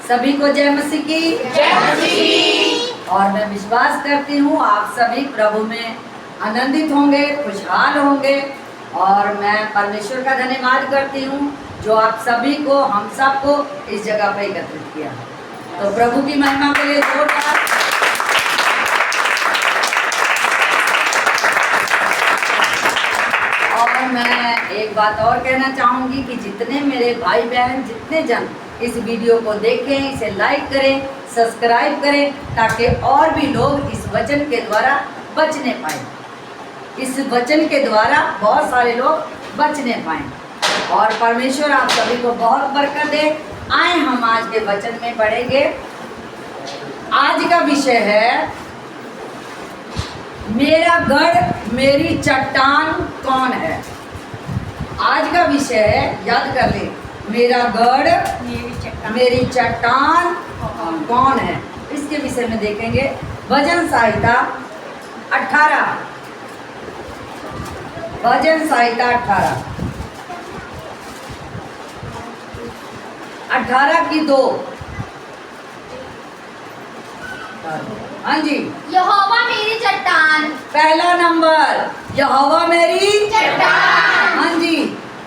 सभी को जय मसीह की। जय मसीह। और मैं विश्वास करती हूँ आप सभी प्रभु में आनंदित होंगे, खुशहाल होंगे। और मैं परमेश्वर का धन्यवाद करती हूँ जो आप सभी को, हम सबको इस जगह पर एकत्रित किया। तो प्रभु की महिमा के लिए जोरदार। और मैं एक बात और कहना चाहूँगी कि जितने मेरे भाई बहन, जितने जन इस वीडियो को देखें, इसे लाइक करें, सब्सक्राइब करें, ताकि और भी लोग इस वचन के द्वारा बचने पाएं। इस वचन के द्वारा बहुत सारे लोग बचने पाएं। और परमेश्वर आप सभी को बहुत बरकत दे। आए हम आज के वचन में पढ़ेंगे। आज का विषय है मेरा गढ़ मेरी चट्टान कौन है। आज का विषय है, याद कर ले, मेरा गढ़ मेरी चट्टान कौन है। इसके विषय में देखेंगे भजन संहिता 18, भजन संहिता 18 की 2। हाँ जी। यहोवा मेरी चट्टान। पहला नंबर, यहोवा मेरी चट्टान। हाँ जी।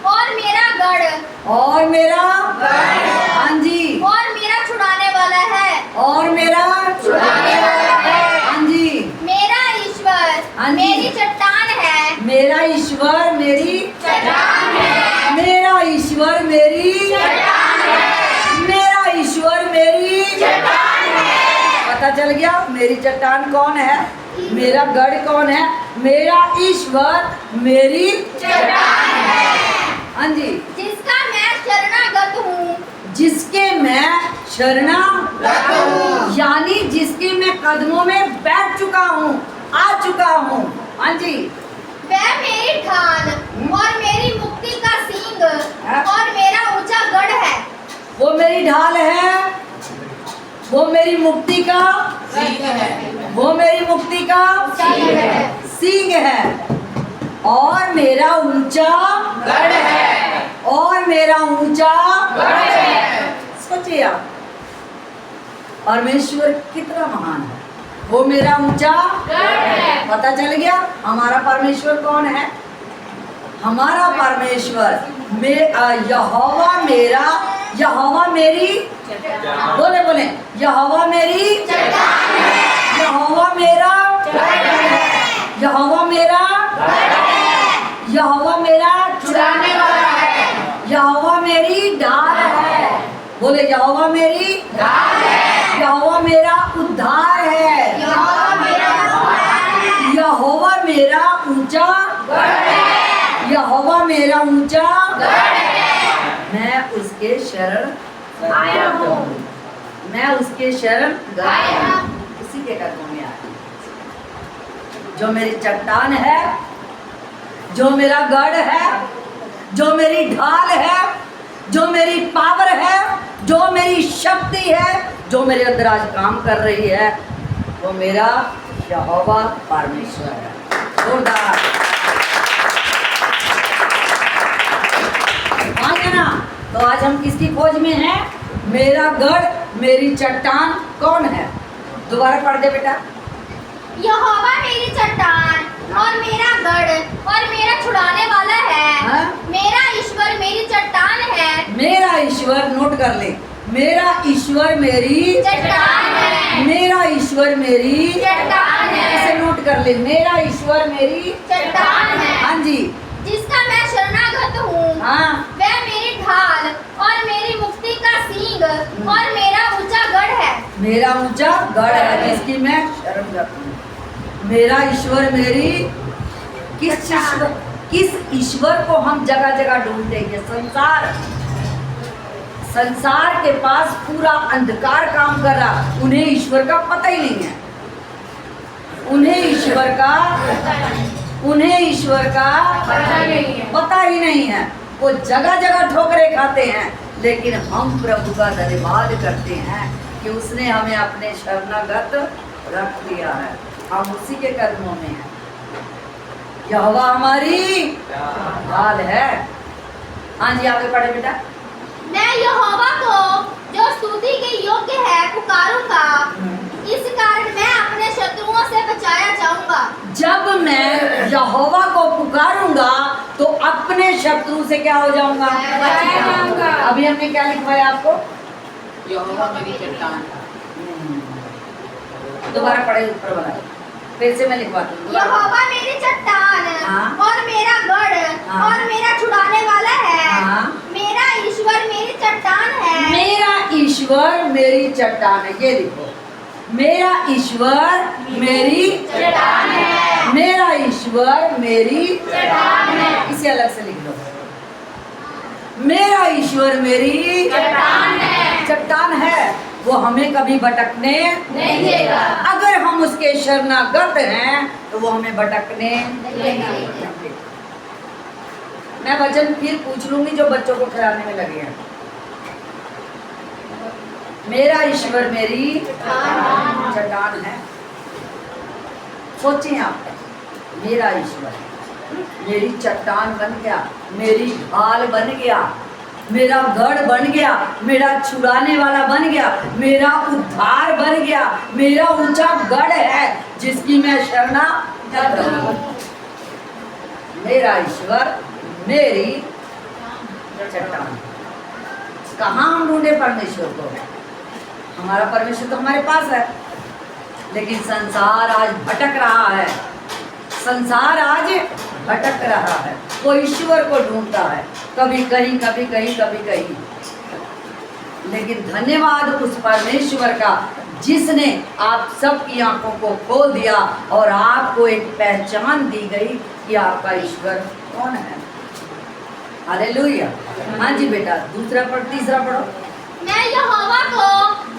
और मेरा गढ़। और मेरा गढ़। हाँ जी। और मेरा छुड़ाने वाला है। और मेरा छुड़ाने वाला है। हाँ जी। मेरा ईश्वर हाँ जी। मेरी चट्टान है। मेरा ईश्वर मेरी चट्टान है। मेरा ईश्वर मेरी चट्टान है। मेरा ईश्वर मेरी चट्टान है। पता चल गया मेरी चट्टान कौन है, मेरा गढ़ कौन है। मेरा ईश्वर मेरी चट्टान है। हाँ जी। जिसका मैं शरणागत हूँ। जिसके मैं शरणागत हूँ, यानी जिसके मैं कदमों में बैठ चुका हूँ, आ चुका हूँ। हाँ जी। वह मेरी ढाल और मेरी मुक्ति का सींग हाँ। और मेरा ऊंचा गढ़ है। वो मेरी ढाल है, वो मेरी मुक्ति का सींग है। वो मेरी मुक्ति का सींग है। सींग है। और मेरा ऊंचा गढ़ है। और मेरा ऊंचा गढ़ है। सोचिए आप, परमेश्वर कितना महान है। वो मेरा ऊंचा गढ़ है। पता चल गया हमारा परमेश्वर कौन है। हमारा परमेश्वर यहोवा मेरा, यहोवा मेरी, बोले बोले, यहोवा मेरी चट्टान है। यहोवा मेरा, यहोवा मेरा, यहोवा मेरा छुड़ाने वाला है। यहोवा मेरी ढाल है। बोले यहोवा मेरी ढाल है। यहोवा मेरा उद्धार है। यहोवा मेरा उद्धार है। यहोवा मेरा ऊंचा गढ़ है। यहोवा मेरा ऊंचा गढ़ है। मैं उसके शरण आया हूँ। मैं उसके शरण आया। उसी के कदमों में आया। जो मेरी चट्टान है, जो मेरा गढ़ है, जो मेरी ढाल है, जो मेरी पावर है, जो मेरी शक्ति है, जो मेरे अंदर आज काम कर रही है, वो मेरा यहोवा परमेश्वर है। जोरदार आगे ना। तो आज हम किसकी खोज में हैं? मेरा गढ़ मेरी चट्टान कौन है। दोबारा पढ़ दे बेटा। यहोवा मेरी चट्टान और मेरा गढ़ और मेरा छुड़ाने वाला है। हाँ? मेरा ईश्वर मेरी चट्टान है। मेरा ईश्वर, नोट कर ले, मेरा ईश्वर मेरी चट्टान है। मेरा ईश्वर मेरी चट्टान है। इसे नोट कर ले, मेरा ईश्वर मेरी चट्टान है। हाँ जी। जिसका मैं शरणागत हूँ। हाँ। वह मेरी ढाल और मेरी मुक्ति का सींग और मेरा ऊंचा गढ़ है। मेरा ऊंचा गढ़ है जिसकी मैं शरण करता हूँ। मेरा ईश्वर मेरी किस ईश्वर को हम जगह जगह ढूंढते हैं। संसार के पास पूरा अंधकार काम कर रहा, उन्हें ईश्वर का पता ही नहीं है। उन्हें ईश्वर का पता ही नहीं है। वो जगह जगह ठोकरें खाते हैं, लेकिन हम प्रभु का धन्यवाद करते हैं कि उसने हमें अपने शरणागत रख दिया है। हम उसी के कदमों में हैं। यहोवा हमारी ढाल है। हाँ जी, आगे पढ़े बेटा। मैं यहोवा को जो स्तुति के योग्य अपने शत्रु से क्या हो जाऊंगा? बच जाऊंगा। अभी हमने क्या लिखवाया आपको? यहोवा मेरी चट्टान। दोबारा पढ़े ऊपर वाला, फिर से मैं लिखवाती हूँ। यहोवा मेरी चट्टान हाँ। और मेरा गढ़ हाँ। और मेरा छुड़ाने वाला है। हाँ। मेरा ईश्वर मेरी चट्टान है। मेरा ईश्वर मेरी चट्टान है। ये लिखो, मेरा ईश्वर मेरी चट्टान है। मेरा ईश्वर मेरी चट्टान है। इसे अलग से लिख लो। मेरा ईश्वर मेरी चट्टान है। चट्टान है, वो हमें कभी भटकने नहीं देगा। अगर हम उसके शरणागत हैं तो वो हमें भटकने नहीं देगा। मैं वचन फिर पूछ लूंगी जो बच्चों को खिलाने में लगे हैं। मेरा ईश्वर मेरी चट्टान है। सोचिए आप, मेरा ईश्वर मेरी चट्टान बन गया, मेरी ढाल बन गया, मेरा गढ़ बन गया, मेरा छुड़ाने वाला बन गया, मेरा उद्धार बन गया, मेरा ऊंचा गढ़ है जिसकी मैं शरणागत हूं। मेरा ईश्वर मेरी चट्टान। कहाँ हम ढूंढे परमेश्वर को? हमारा परमेश्वर तो हमारे पास है, लेकिन संसार आज भटक रहा है। संसार आज भटक रहा है, वो ईश्वर को ढूंढता है, कभी कहीं कभी कहीं कभी कहीं। लेकिन धन्यवाद उस परमेश्वर का जिसने आप सबकी आंखों को खोल दिया और आपको एक पहचान दी गई कि आपका ईश्वर कौन है। हालेलुया। हाँ जी बेटा, दूसरा पढ़ो, तीसरा पढ़ो। मैं यहोवा को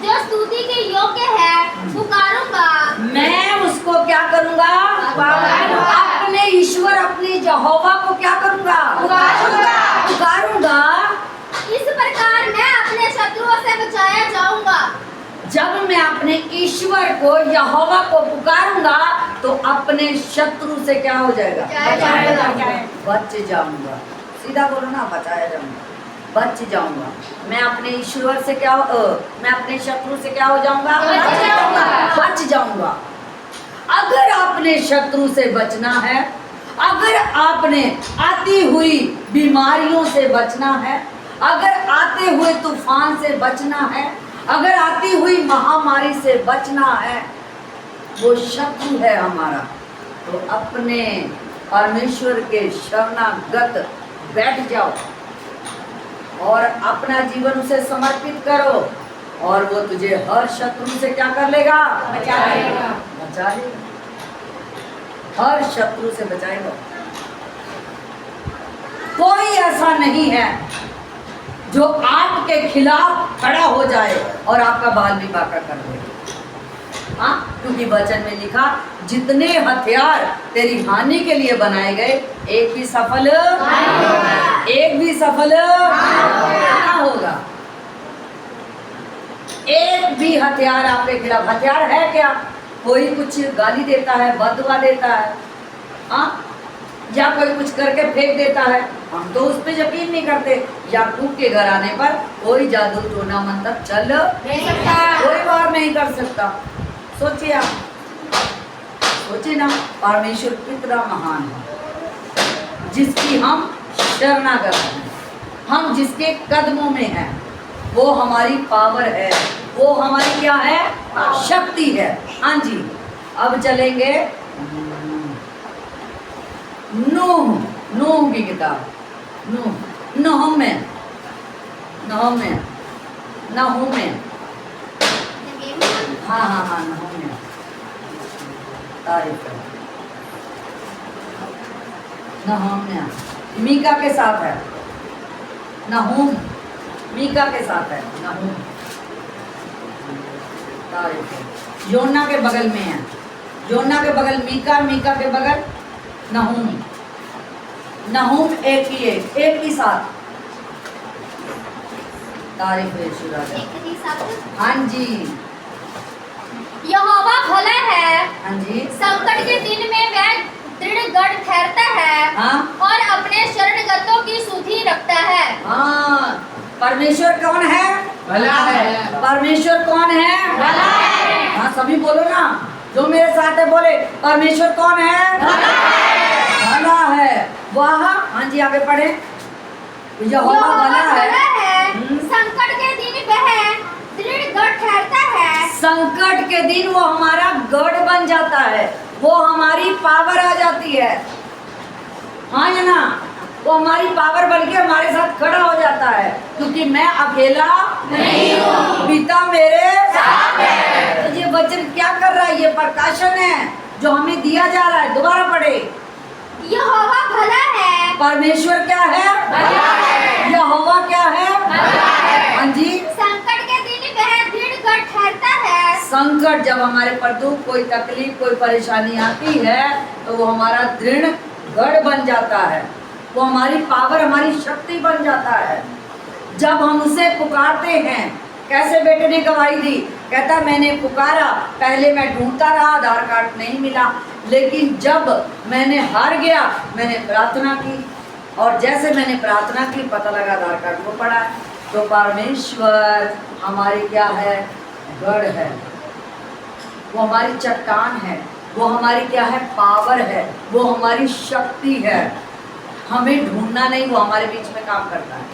जो स्तुति के योग्य है पुकारूंगा। मैं उसको क्या करूंगा? पुकारूंगा। अपने ईश्वर अपने यहोवा को क्या करूंगा? पुकारूंगा। पुकारूंगा। इस प्रकार मैं अपने शत्रुओं से बचाया जाऊंगा। जब मैं अपने ईश्वर को यहोवा को पुकारूंगा तो अपने शत्रु से क्या हो जाएगा? बचाया जाऊंगा। बच जाऊंगा। सीधा बोलो ना, बचाया जाऊंगा, बच जाऊंगा। मैं अपने ईश्वर से क्या मैं अपने शत्रु से क्या हो जाऊंगा? बच जाऊंगा। बच जाऊंगा। अगर आपने शत्रु से बचना है, अगर आपने आती हुई बीमारियों से बचना है, अगर आते हुए तूफान से बचना है, अगर आती हुई महामारी से बचना है, वो शत्रु है हमारा, तो अपने परमेश्वर के शरणागत बैठ जाओ और अपना जीवन उसे समर्पित करो और वो तुझे हर शत्रु से क्या कर लेगा? बचा लेगा। बचा लेगा, हर शत्रु से बचाएगा। कोई ऐसा नहीं है जो आपके खिलाफ खड़ा हो जाए और आपका बाल भी बांका कर दे। हाँ, क्योंकि वचन में लिखा, जितने हथियार तेरी हानि के लिए बनाए गए एक भी सफल एक भी सफल ना होगा। एक भी हथियार आपके खिलाफ, हथियार है क्या? कोई कुछ गाली देता है, बददुआ देता है, हाँ, या कोई कुछ करके फेंक देता है, हम तो उस पर यकीन नहीं करते। याकूब के घर आने पर कोई जादू टोना मंत्र चल नहीं सकता। कोई वार नहीं कर सकता। सोचिए आप, सोचिए ना, परमेश्वर कितना महान है जिसकी हम शरणागत हैं, हम जिसके कदमों में हैं। वो हमारी पावर है, वो हमारी क्या है? शक्ति है। हाँ जी, अब चलेंगे नूह की किताब, नहूम में हाँ हाँ हाँ, नहूम में तारीफ है। नहूम में मीका के साथ है, नहूम मीका के साथ है। नहूम तारीफ है। योना के बगल में है, योना के बगल मीका, मीका के बगल नहूम। नहूम एक ही साथ। तारीफ है यीशु राजा। हाँ जी, यहोवा भला है, हाँ जी, संकट के दिन में वह दृढ़ गढ़ ठहरता है। हाँ और अपने शरणगतों की सुधि रखता है। हाँ। परमेश्वर कौन है? भला है। परमेश्वर कौन है? भला है। हाँ, सभी बोलो ना, जो मेरे साथ है बोले, परमेश्वर कौन है? भला है। भला है वह, हाँ जी आगे पढ़े। यहोवा भला है, संकट के दिन वह दृढ़ गढ़ ठहरता है। संकट के दिन वो हमारा गढ़ बन जाता है, वो हमारी पावर आ जाती है। हाँ या ना, वो हमारी पावर बन के हमारे साथ खड़ा हो जाता है, क्योंकि मैं अकेला नहीं हूँ, पिता मेरे साथ है। तो ये वचन क्या कर रहा है? ये प्रकाशन है जो हमें दिया जा रहा है। दोबारा पढ़े। यहोवा भला है, परमेश्वर क्या है? भला है। यहोवा क्या है? भला है। हाँ जी। संकट के दिन वह दृढ़ गढ़ ठहरता है। संकट जब हमारे पर दुख, कोई तकलीफ, कोई परेशानी आती है तो वो हमारा दृढ़ गढ़ बन जाता है, वो हमारी पावर, हमारी शक्ति बन जाता है। जब हम उसे पुकारते हैं, कैसे बेटे ने गवाही दी, कहता मैंने पुकारा, पहले मैं ढूंढता रहा, आधार कार्ड नहीं मिला, लेकिन जब मैंने हार गया, मैंने प्रार्थना की, और जैसे मैंने प्रार्थना की पता लगा आधार कार्ड को पड़ा। तो परमेश्वर हमारी क्या है? गढ़ है, वो हमारी चट्टान है, वो हमारी क्या है? पावर है, वो हमारी शक्ति है। हमें ढूंढना नहीं, वो हमारे बीच में काम करता है।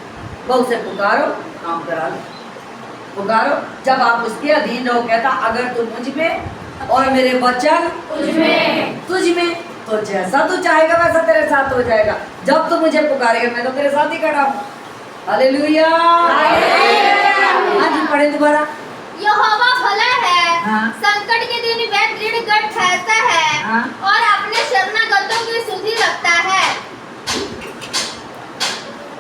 वो उसे पुकारो, काम करा लो। पुकारो, जब आप उसके अधीन रहो, कहता अगर तू मुझ में और मेरे वचन तुझ में, तो जैसा तू चाहेगा वैसा तेरे साथ हो जाएगा। जब तू मुझे पुकारेगा मैं तो तेरे साथ ही खड़ा हूँ। हालेलुया। हाँ जी पढ़े दोबारा। यहोवा भला है, हाँ। संकट के दिन वह दृढ़ गढ़ ठहरता है, हाँ। और अपने शरणागतों की सुधि रखता है।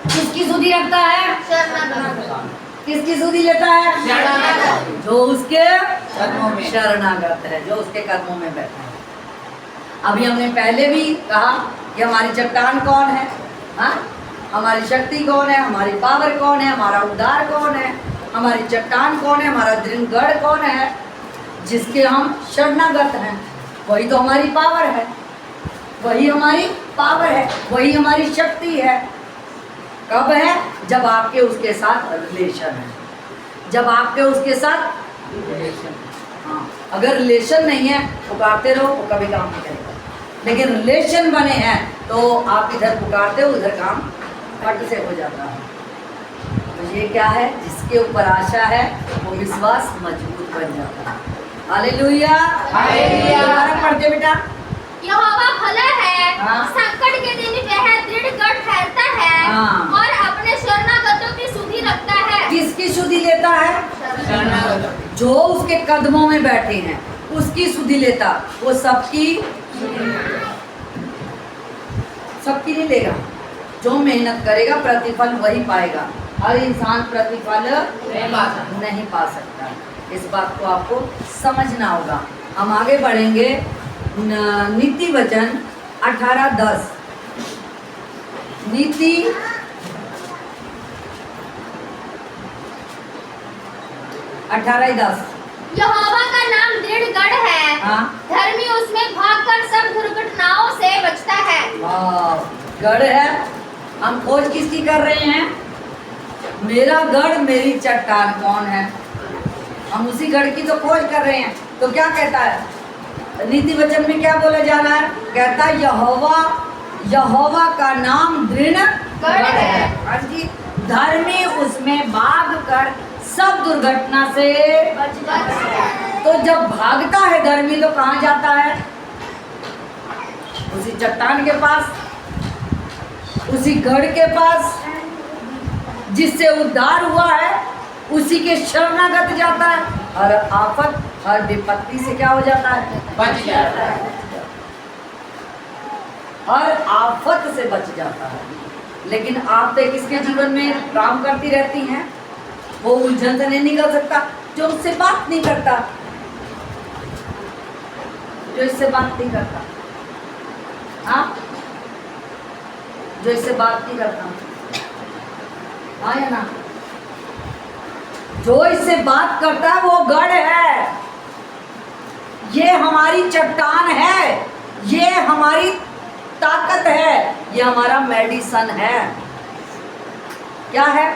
किसकी सुधि रखता है? शरणागत। किसकी सुधि लेता है? शरणागत। जो उसके कदमों में। शरणागत है, जो उसके कदमों में बैठा है। अभी हमने पहले भी कहा कि हमारी चट्टान कौन है, हाँ? हमारी शक्ति कौन है, हमारी पावर कौन है, हमारा उद्धार कौन है, हमारी चट्टान कौन है, हमारा दृढ़ कौन है, जिसके हम शरणागत हैं। वही तो हमारी पावर है, वही हमारी पावर है, वही हमारी शक्ति है। कब है? जब आपके उसके साथ रिलेशन है, जब आपके उसके साथ, हाँ, अगर रिलेशन नहीं है पुकारते रहो वो कभी काम नहीं करेगा, लेकिन रिलेशन बने हैं तो आप इधर पुकारते हो उधर काम फट से हो जाता है। तो ये क्या है? जिसके ऊपर आशा है वो विश्वास मजबूत बन जाता है। हालेलुया। हालेलुया। दोबारा पढ़ते बेटा। यहोवा भला है, हाँ। संकट के दिन वह दृढ़ गढ़ ठहरता है, हाँ। और अपने शरणागतों की सुधि रखता है। किसकी सुधि लेता है? शरणागत। जो उसके कदमों में बैठे हैं उसकी सुधि लेता। वो सबकी नहीं लेगा, जो मेहनत करेगा प्रतिफल वही पाएगा। हर इंसान प्रतिफल नहीं पा सकता। इस बात को आपको समझना होगा। हम आगे बढ़ेंगे। नीति वचन 18:10। नीति 18:10। यहोवा का नाम दृढ़ गढ़ है, हाँ। धर्मी उसमें भागकर सब दुर्घटनाओं से बचता है। वाह, गढ़ है। हम खोज किसकी कर रहे हैं? मेरा गढ़, मेरी चट्टान कौन है? हम उसी गढ़ की तो खोज कर रहे हैं। तो क्या कहता है नीति वचन में? क्या बोला जा रहा है? कहता है यहोवा का नाम दृढ़ गढ़ है। हाँ जी। धर्मी उसमें भाग कर सब दुर्घटना से बचता है। तो जब भागता है धर्मी तो कहाँ जाता है? उसी चट्टान के पास, उसी गढ़ के पास, जिससे उद्धार हुआ है उसी के शरणागत जाता है। हर आफत, हर विपत्ति से क्या हो जाता है? बच जाता है। हर आफत से बच जाता है। लेकिन आफतें किसके जीवन में काम करती रहती हैं? वो उलझन से नहीं निकल सकता जो उससे बात नहीं करता, जो इससे बात नहीं करता, हाँ, जो इससे बात नहीं करता, हाँ या ना? जो इससे बात करता है वो गढ़ है। ये हमारी चट्टान है, ये हमारी ताकत है, ये हमारा मेडिसन है। क्या है?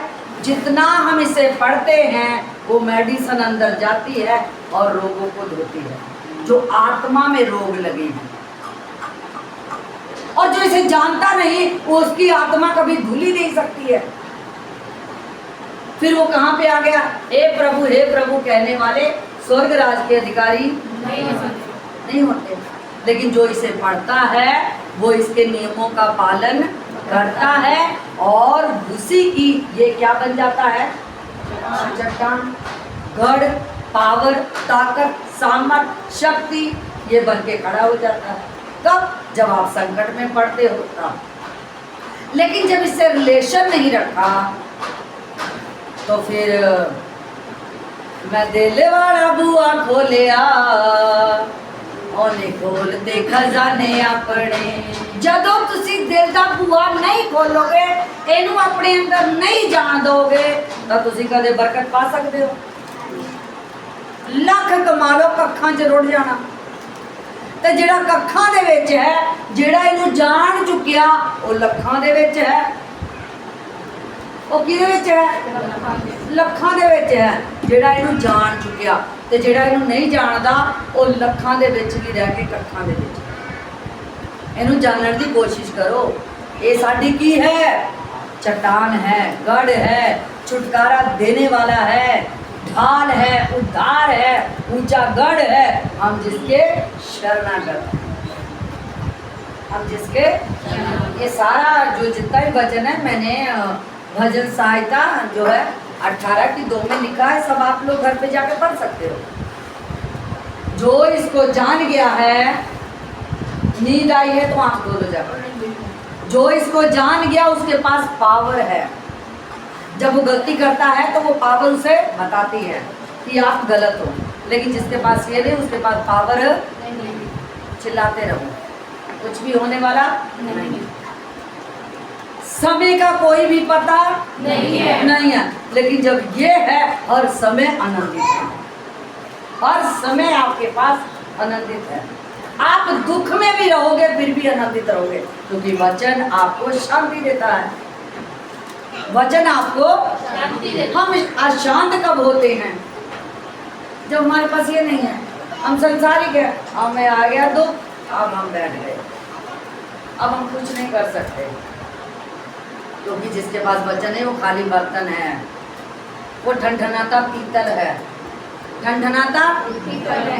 जितना हम इसे पढ़ते हैं वो मेडिसन अंदर जाती है और रोगों को धोती है, जो आत्मा में रोग लगे हैं। और जो इसे जानता नहीं वो उसकी आत्मा कभी धुल ही नहीं सकती है। फिर वो कहाँ पे आ गया? हे प्रभु कहने वाले स्वर्ग राज के अधिकारी नहीं होते, लेकिन जो इसे पढ़ता है वो इसके नियमों का पालन करता है और उसी की ये क्या बन जाता है? चट्टान, गढ़, पावर, ताकत, सामर्थ, शक्ति, ये बन के खड़ा हो जाता है। कब? जब आप संकट में पड़ते हो तब। लेकिन जब इससे रिलेशन नहीं रखा तो फिर मैं दिल वाला बुआ खोलिया ਉਹਨੇ ਖੋਲਦੇ ਖਜ਼ਾਨੇ ਆਪਣੇ। ਜਦੋਂ ਤੁਸੀਂ ਦਿਲ ਦਾ ਬੂਆ ਨਹੀਂ ਖੋਲੋਗੇ, ਇਹਨੂੰ ਆਪਣੇ ਅੰਦਰ ਨਹੀਂ ਜਾਣ ਦੋਗੇ ਤਾਂ ਤੁਸੀਂ ਕਦੇ ਬਰਕਤ ਪਾ ਸਕਦੇ ਹੋ? ਲੱਖ ਕਮਾ ਲਓ, ਕੱਖਾਂ 'ਚ ਰੁੜ ਜਾਣਾ। ਤੇ ਜਿਹੜਾ ਕੱਖਾਂ ਦੇ ਵਿੱਚ ਹੈ, ਜਿਹੜਾ ਇਹਨੂੰ ਜਾਣ ਚੁੱਕਿਆ, ਉਹ ਲੱਖਾਂ ਦੇ ਵਿੱਚ ਹੈ। ਉਹ ਕਿਹਦੇ ਵਿੱਚ ਹੈ? ਲੱਖਾਂ ਦੇ ਵਿੱਚ ਹੈ। ਜਿਹੜਾ ਇਹਨੂੰ ਜਾਣ ਚੁੱਕਿਆ ਤੇ ਜਿਹੜਾ ਇਹਨੂੰ ਨਹੀਂ ਜਾਣਦਾ ਉਹ ਲੱਖਾਂ ਦੇ ਵਿੱਚ ਵੀ ਰਹਿ ਕੇ ਕੱਖਾਂ ਦੇ ਵਿੱਚ। ਇਹਨੂੰ ਜਾਣਨ ਦੀ ਕੋਸ਼ਿਸ਼ ਕਰੋ। ਇਹ ਸਾਡੀ ਕੀ ਹੈ? चट्टान है, गढ़ है, छुटकारा देने वाला है, ढाल है, उद्धार है, ऊंचा गढ़ है। हम जिसके शरणागत, हम जिसके, ये सारा जो जितना भी वचन है मैंने भजन सहायता जो है 18 की 2 में लिखा है, सब आप लोग घर पे जाके पढ़ सकते हो। जो इसको जान गया है, नींद आई है तो आंख खोलो जाकर। जो इसको जान गया उसके पास पावर है। जब वो गलती करता है तो वो पावर उसे बताती है कि आप गलत हो, लेकिन जिसके पास ये नहीं उसके पास पावर नहीं। चिल्लाते रहो, कुछ भी होने वाला नहीं। समय का कोई भी पता नहीं है, लेकिन जब ये है हर समय आनंदित है, हर समय आपके पास आनंदित है। आप दुख में भी रहोगे फिर भी आनंदित रहोगे, क्योंकि वचन आपको शांति देता है। वचन आपको शांति देता है। हम अशांत कब होते हैं? जब हमारे पास ये नहीं है, हम संसारिक है, हमें आ गया दुख, अब हम बैठ गए, अब हम कुछ नहीं कर सकते, क्योंकि जिसके पास वचन है वो खाली बर्तन है, वो ठनठनाता पीतल है, ठनठनाता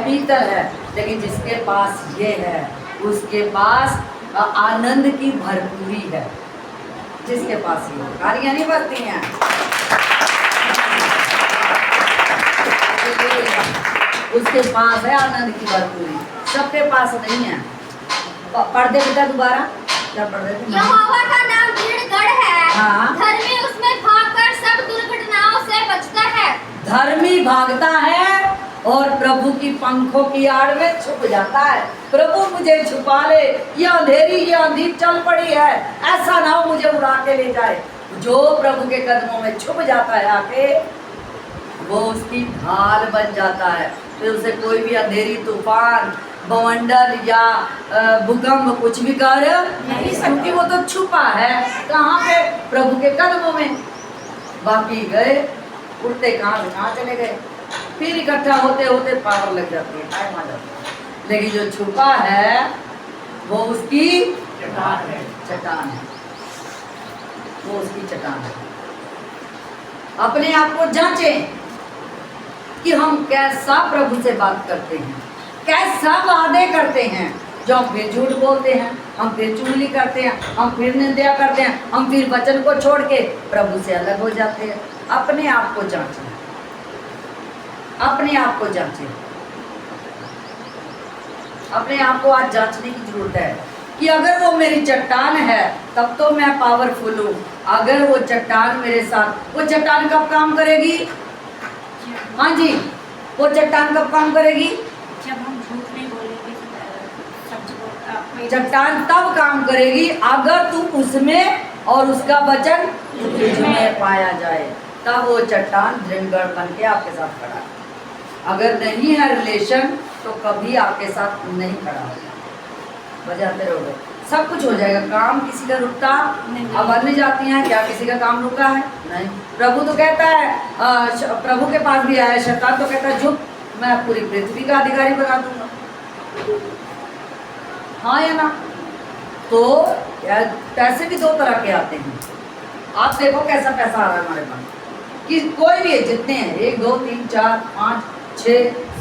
पीतल है। लेकिन जिसके पास ये है उसके पास आनंद की भरपूरी है। जिसके पास ये गालियाँ नहीं बजती हैं, उसके पास है आनंद की भरपूरी, सबके पास नहीं है। पढ़ दे बेटा दोबारा, क्या पढ़ रहे थे? यहोवा का नाम दृढ़ है। हाँ। धर्मी उसमें भागकर सब दुर्घटनाओं से बचता है। धर्मी भागता है और प्रभु की पंखों की आड़ में छुप जाता है। प्रभु मुझे छुपा ले, ये अंधेरी ये आंधी चल पड़ी है, ऐसा ना हो मुझे उड़ा के ले जाए। जो प्रभु के कदमों में छुप जाता है आके, वो उसकी ढाल बन जाता है। फिर उसे कोई भी अंधेरी तूफान बवंडर या भूकंप कुछ भी कर नहीं, क्योंकि वो तो छुपा है कहाँ पे? प्रभु के कदमों में। बाकी गए उड़ते कहाँ से कहाँ चले गए, फिर इकट्ठा होते होते पावर लग जाती है, टाइम आ जाता है। लेकिन जो छुपा है वो उसकी चट्टान है, वो उसकी चट्टान है। अपने आप को जांचें कि हम कैसा प्रभु से बात करते हैं, कैसा वादे करते हैं। जो हम फिर झूठ बोलते हैं, हम फिर चुगली करते हैं, हम फिर निंदा करते हैं, हम फिर वचन को छोड़ के प्रभु से अलग हो जाते हैं। अपने आप को जांचें, अपने आप को जांचें। अपने आप को आज जांचने की जरूरत है कि अगर वो मेरी चट्टान है तब तो मैं पावरफुल हूँ। अगर वो चट्टान मेरे साथ, वो चट्टान कब काम करेगी? हाँ जी, वो चट्टान कब काम करेगी? जब हम झूठ नहीं बोलेंगे, सच चट्टान तब काम करेगी अगर तू उसमें और उसका वचन तुझमें पाया जाए, तब वो चट्टान दृढ़ बन के आपके साथ खड़ा है। अगर नहीं है रिलेशन तो कभी आपके साथ नहीं खड़ा होगा, बजाते रहोगे, सब कुछ हो जाएगा। काम किसी का रुकता नहीं। अब अन्य जाती हैं, क्या किसी का काम रुका है? नहीं। प्रभु तो कहता है, प्रभु के पास भी आया शैतान तो कहता है जो मैं पूरी पृथ्वी का अधिकारी बना दूंगा। हाँ या ना? तो यार पैसे भी दो तरह के आते हैं। आप देखो कैसा पैसा आ रहा है हमारे पास, कि कोई भी है, जितने हैं 1 2 3 4 5 6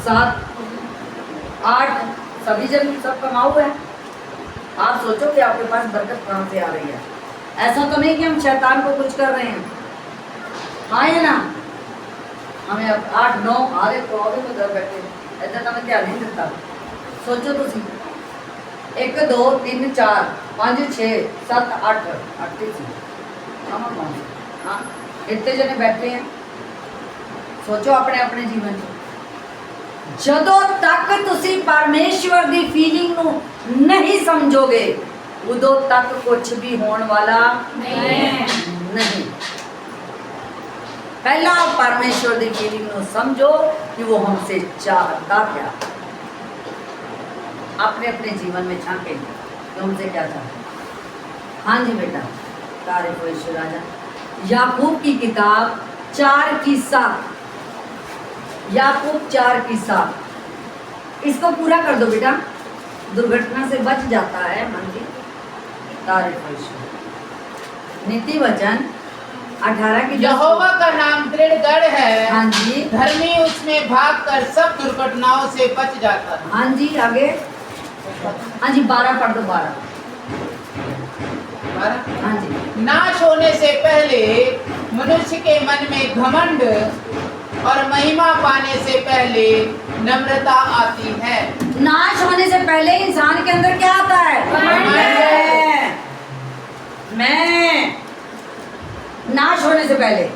7 8 सभी जन सब कमाऊ है। आप सोचो कि आपके पास बरकत कहाँ से आ रही है। ऐसा तो नहीं कि हम शैतान को कुछ कर रहे हैं, हाँ है ना। हमें अब 8 9 आधे तो घर बैठे ऐसा तो मैं क्या नहीं देता। सोचो तो सी 1 2 3 4 5 6 7 8 हाँ इतने जने बैठे हैं। सोचो अपने अपने जीवन में ਜਦੋਂ तक ਤੁਸੀਂ परमेश्वर की फीलिंग ਨੂੰ नहीं समझोगे उदों तक कुछ भी होने वाला नहीं। पहला परमेश्वर की फीलिंग ਨੂੰ समझो कि वो हमसे चाहता क्या। अपने अपने जीवन में झांकेंगे कि हमसे क्या चाहता। हाँ जी बेटा, तारीफ हो ईश्वर राजा। याकूब की किताब 4 की 7, याकूब 4 की 7, इसको पूरा कर दो बेटा, दुर्घटना से बच जाता है मन की। तारीफ हो ईश्वर। नीति वचन 18 की 10। यहोवा का नाम दृढ़ गढ़ है, हाँ जी, धर्मी उसमें भागकर सब दुर्घटनाओं से बच जाता है। हाँ जी आगे, हाँ जी 12 पढ़ दो 12। हाँ जी। नाश होने से पहले मनुष्य के मन में घमंड और महिमा पाने से पहले नम्रता आती है। नाश होने से पहले इंसान के अंदर क्या आता है? मैं नाश होने से पहले,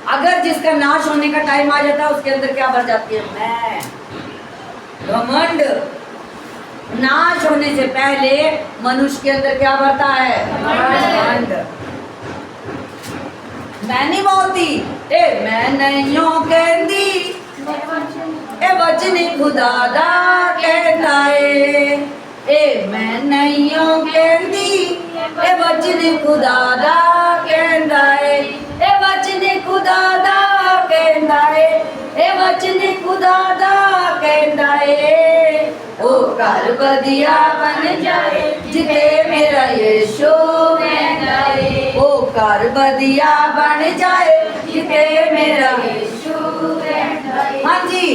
अगर जिसका नाश होने का टाइम आ जाता है उसके अंदर क्या भर जाती है? मैं, घमंड। नाश होने से पहले मनुष्य के अंदर क्या भरता है? घमंड। मैं नहीं बोलती ए मैं नहीं कहती ए वचनी खुदा दा कहता है, ए मैं नहीं कहती ए वचनी खुदा दा कहता है, ए वचनी खुदा दा कहता है, ए वचनी खुदा दा कहता है। ओ घर बदिया बन जाए जिते मेरा यीशु रहता है, ओ घर बदिया बन जाए जिते मेरा यीशु रहता है। हाँ जी,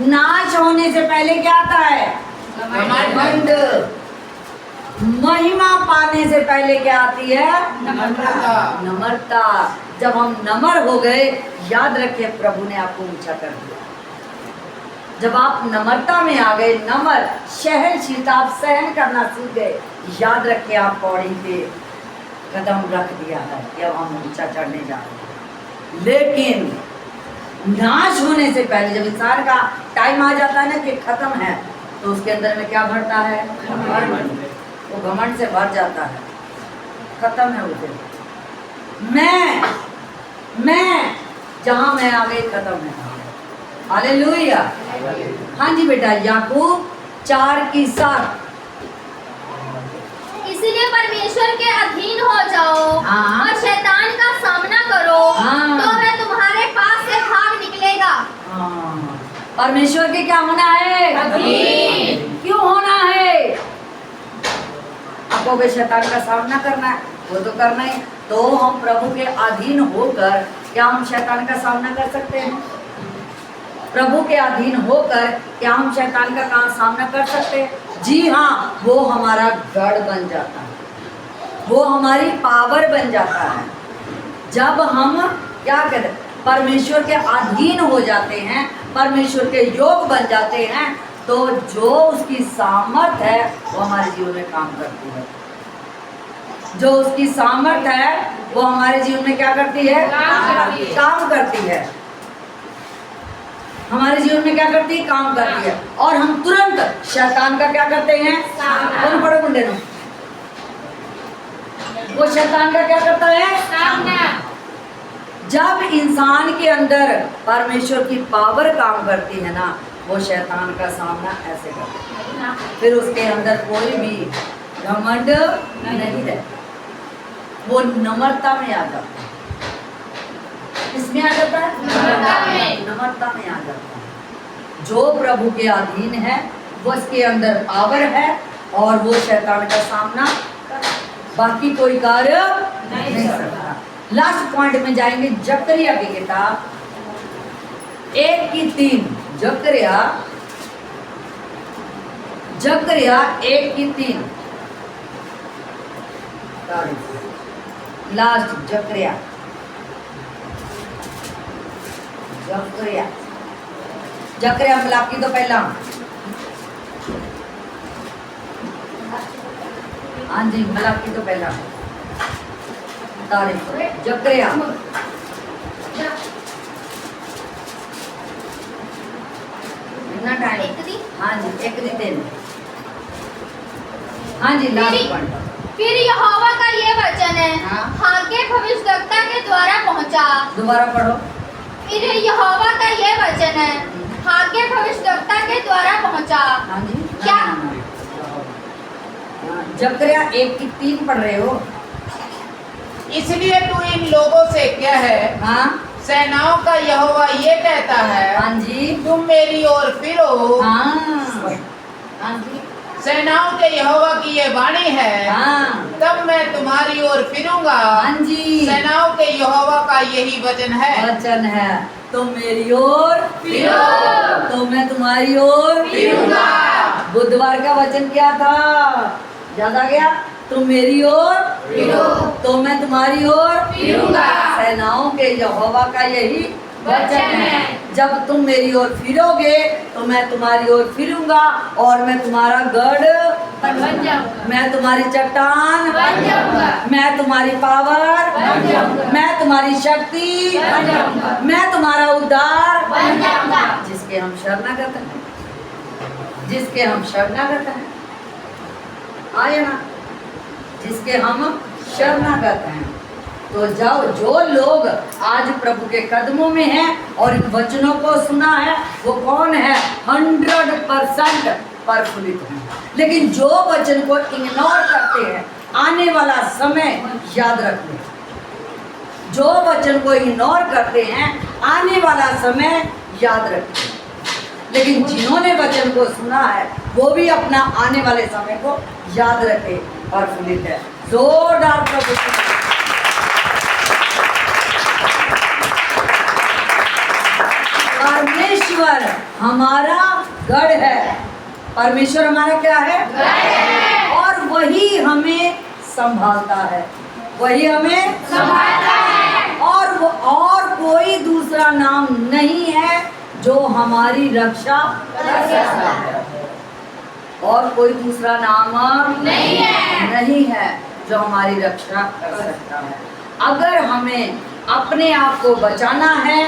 नाश होने से पहले क्या आता है? घमंड। महिमा पाने से पहले क्या आती है? नम्रता। नम्रता। जब हम नम्र हो गए, याद रखिए प्रभु ने आपको ऊंचा कर दिया। जब आप नम्रता में आ गए, नम्र सहनशीलता, आप सहन करना सीख गए, याद रखिए आप पौड़ी पे कदम रख दिया है कि अब हम ऊंचा चढ़ने जा रहे हैं। लेकिन नाश होने से पहले जब इंसान का टाइम आ जाता है ना कि खत्म है, तो उसके अंदर में क्या भरता है? घमंड। वो घमंड से भर जाता है, खत्म है उसे। मैं जहां मैं आ गई खत्म है। हालेलुया। हाँ जी बेटा, याकूब 4 की 7। इसलिए परमेश्वर के अधीन हो जाओ हाँ। और शैतान का सामना करो, हाँ। तो वह तुम्हारे पास से भाग निकलेगा। हाँ, परमेश्वर के क्या होना है? अधीन। क्यों होना है? आपको भी शैतान का सामना करना है, वो तो करना ही। तो हम प्रभु के अधीन होकर क्या हम शैतान का सामना कर सकते हैं? प्रभु के अधीन होकर क्या हम शैतान का सामना कर सकते हैं? जी हाँ, वो हमारा गढ़ बन जाता है, वो हमारी पावर बन जाता है। जब हम क्या करें? परमेश्वर के अधीन हो जाते हैं, परमेश्वर के योग बन जाते हैं, तो जो उसकी सामर्थ है वो हमारे जीवन में काम करती है। जो उसकी सामर्थ है वो हमारे जीवन में क्या करती है? काम करती है। हमारे जीवन में क्या करती है? काम करती है। और हम तुरंत शैतान का क्या करते हैं? कौन पढ़ो मुंडे नो? वो शैतान का क्या करता है? जब इंसान के अंदर परमेश्वर की पावर काम करती है ना, वो शैतान का सामना ऐसे करता है। फिर उसके अंदर कोई भी घमंड नहीं रहता, वो नम्रता में आ जाता है। किसमें आ जाता है? नम्रता में आ जाता है। जो प्रभु के अधीन है वो उसके अंदर पावर है और वो शैतान का सामना करता है। बाकी कोई कार्य नहीं सकता। लास्ट पॉइंट में जाएंगे, जकरिया की किताब 1:3। जकरिया 1:3 लास्ट जकरिया मलाकी तो पहला, हाँ जी मलाकी तो पहला तारीफ जकरिया कितना टाइम? हाँ जी 1:3। हाँ जी लास्ट पॉइंट। फिर यहोवा का ये वचन है हाँ। हागे भविष्यद्वक्ता के द्वारा पहुंचा। दोबारा पढ़ो। फिर यहोवा का ये वचन है हागे भविष्यद्वक्ता के द्वारा पहुंचा। हाँ जी क्या? जकरिया 1:3 पढ़ रहे हो? इसलिए तू इन लोगों से क्या है, हाँ सेनाओं का यहोवा ये कहता है, हाँ जी तुम मेरी ओर फिरो। हाँ हाँ जी सेनाओं के यहोवा की ये वाणी है, हाँ तब मैं तुम्हारी ओर फिरूंगा। हाँ जी सेनाओं के यहोवा का यही वचन है। वचन है, तुम मेरी ओर फिरो, तो मैं तुम्हारी ओर फिरूंगा। बुधवार का वचन क्या था? याद आ गया? तुम मेरी ओर फिरो, तो मैं तुम्हारी ओर फिरूंगा। सेनाओं के यहोवा का यही वचन है, जब तुम मेरी ओर फिरोगे तो मैं तुम्हारी ओर फिरूंगा और मैं तुम्हारा गढ़ बन जाऊंगा। मैं तुम्हारी चट्टान बन जाऊंगा। मैं तुम्हारी पावर बन जाऊंगा। मैं तुम्हारी शक्ति बन जाऊंगा। मैं तुम्हारा उद्धार बन जाऊंगा। जिसके हम शरणागत हैं, जिसके हम शरणागत हैं, आए ना, जिसके हम शरणागत हैं। तो जाओ, जो लोग आज प्रभु के कदमों में हैं और इन वचनों को सुना है, वो कौन है? 100% प्रफुल्लित हैं। लेकिन जो वचन को इग्नोर करते हैं, आने वाला समय याद रखना, जो वचन को इग्नोर करते हैं, आने वाला समय याद रखना। लेकिन जिन्होंने वचन को सुना है, वो भी अपना आने वाले समय को याद रखे, प्रफुल्लित है। जोरदार प्रभु की परमेश्वर हमारा गढ़ है। परमेश्वर हमारा क्या है? और वही हमें संभालता है, वही हमें संभालता है। और कोई दूसरा नाम नहीं है जो हमारी रक्षा कर सकता है। और कोई दूसरा नाम नहीं है जो हमारी रक्षा कर सकता है। अगर हमें अपने आप को बचाना है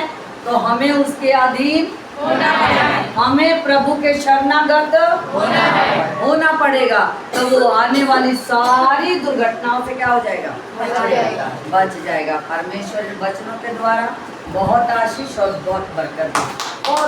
तो हमें उसके अधीन हमें प्रभु के शरणागत होना पड़ेगा। तो वो आने वाली सारी दुर्घटनाओं से क्या हो जाएगा? बच जाएगा। परमेश्वर वचनों के द्वारा बहुत आशीष और बहुत बरकत और